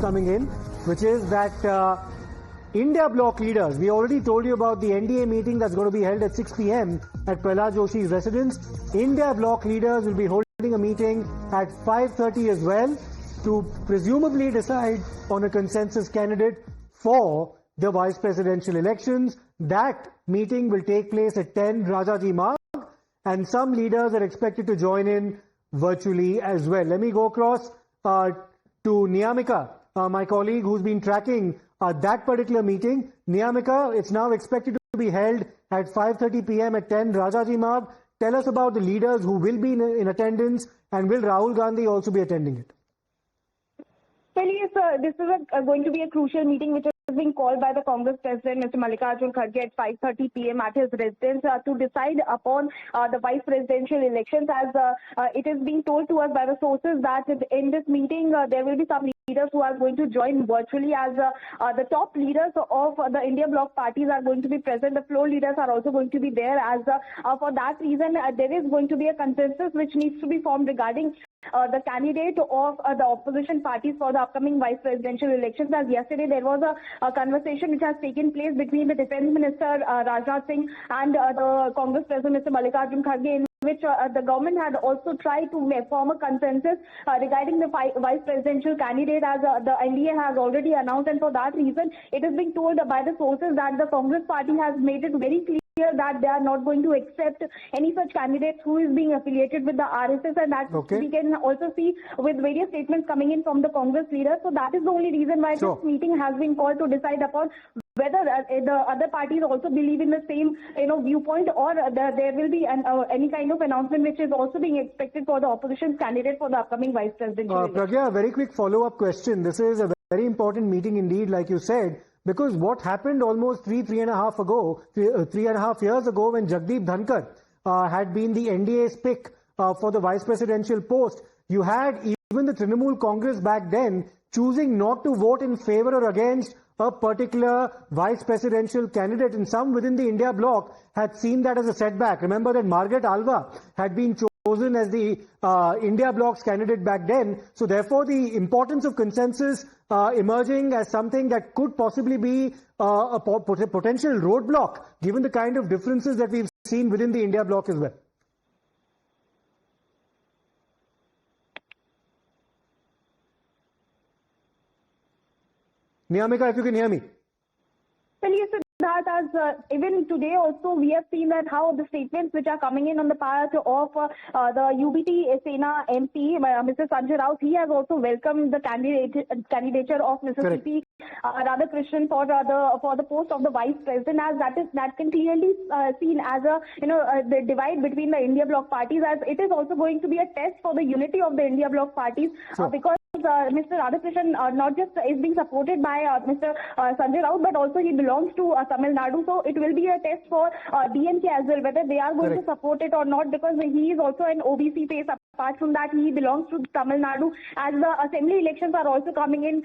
coming in, which is that India bloc leaders, we already told you about the N.D.A meeting that's going to be held at 6 p.m. at Prahlad Joshi's residence. India bloc leaders will be holding a meeting at 5:30 as well to presumably decide on a consensus candidate for the vice presidential elections. That meeting will take place at 10 Rajaji Marg, and some leaders are expected to join in virtually as well. Let me go across to Niyamika, my colleague who's been tracking that particular meeting. Niyamika, it's now expected to be held at 5:30 p.m. at 10 Rajaji Marg. Tell us about the leaders who will be in attendance, and will Rahul Gandhi also be attending it? Well, yes, this is going to be a crucial meeting which is being called by the Congress President, Mr. Mallikarjun Kharge, at 5:30 p.m. at his residence to decide upon the vice presidential elections. As it is being told to us by the sources that in this meeting there will be some leaders who are going to join virtually, as the top leaders of the India bloc parties are going to be present. The floor leaders are also going to be there, as for that reason there is going to be a consensus which needs to be formed regarding the candidate of the opposition parties for the upcoming vice presidential elections. As yesterday there was a conversation which has taken place between the Defence Minister Rajnath Singh and the Congress President Mr. Mallikarjun Kharge, in which the government had also tried to form a consensus regarding the vice presidential candidate, as the N.D.A has already announced, and for that reason it is being told by the sources that the Congress party has made it very clear that they are not going to accept any such candidates who is being affiliated with the RSS, and that we can also see with various statements coming in from the Congress leaders. So that is the only reason why this meeting has been called, to decide upon whether the other parties also believe in the same viewpoint, or there will be any kind of announcement which is also being expected for the opposition candidate for the upcoming vice presidential election. Pragya, a very quick follow-up question. This is a very important meeting indeed, like you said, because what happened almost three and a half years ago, when Jagdeep Dhankar had been the N.D.A's pick for the vice presidential post, you had even the Trinamool Congress back then choosing not to vote in favor or against a particular vice presidential candidate, and some within the India bloc had seen that as a setback. Remember that Margaret Alva had been chosen as the India bloc's candidate back then. So therefore the importance of consensus emerging as something that could possibly be a potential roadblock, given the kind of differences that we've seen within the India bloc as well. Niyamika, if you can hear me. Well, yes, that as even today also we have seen that how the statements which are coming in on the part of the UBT Sena MP, Mr. Sanjay Raut, he has also welcomed the candidature of Mr. C.P. Radhakrishnan for the post of the vice president, as that can clearly seen as the divide between the India bloc parties, as it is also going to be a test for the unity of the India bloc parties, because Mr. Radhakrishnan not just is being supported by Mr. Sanjay Raut, but also he belongs to Tamil Nadu. So it will be a test for D.M.K as well, whether they are going to support it or not, because he is also an OBC face. Apart from that, he belongs to Tamil Nadu, as the assembly elections are also coming in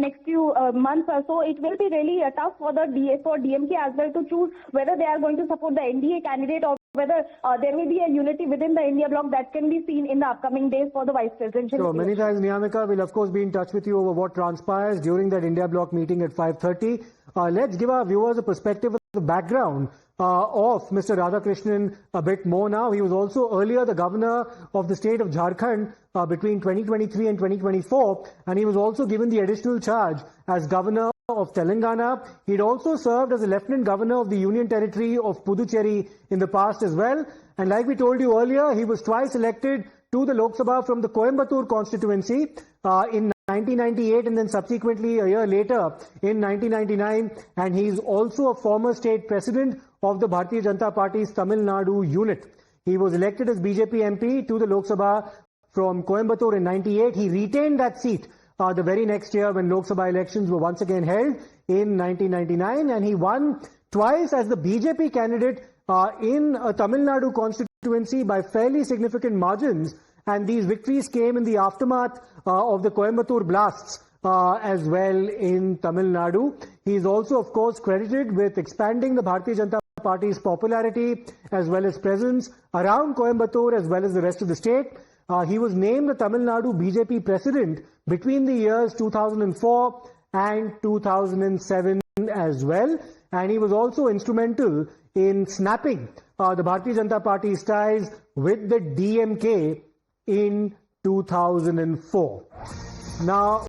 next few months. So it will be really tough for D.M.K as well to choose whether they are going to support the N.D.A candidate, or whether there will be a unity within the India bloc that can be seen in the upcoming days for the vice presidential. So many thanks, Niyamika. We'll of course be in touch with you over what transpires during that India bloc meeting at 5:30. Let's give our viewers a perspective of the background of Mr. Radhakrishnan a bit more now. He was also earlier the governor of the state of Jharkhand between 2023 and 2024, and he was also given the additional charge as governor of Telangana. He'd also served as a lieutenant governor of the Union Territory of Puducherry in the past as well. And like we told you earlier, he was twice elected to the Lok Sabha from the Coimbatore constituency in 1998, and then subsequently a year later in 1999. And he's also a former state president of the Bharatiya Janata Party's Tamil Nadu unit. He was elected as BJP MP to the Lok Sabha from Coimbatore in 98. He retained that seat the very next year when Lok Sabha elections were once again held in 1999, and he won twice as the BJP candidate in a Tamil Nadu constituency by fairly significant margins, and these victories came in the aftermath of the Coimbatore blasts as well in Tamil Nadu. He is also, of course, credited with expanding the Bharatiya Janata Party's popularity as well as presence around Coimbatore as well as the rest of the state. He was named the Tamil Nadu BJP president between the years 2004 and 2007 as well. And he was also instrumental in snapping the Bharatiya Janata Party's ties with the DMK in 2004. Now,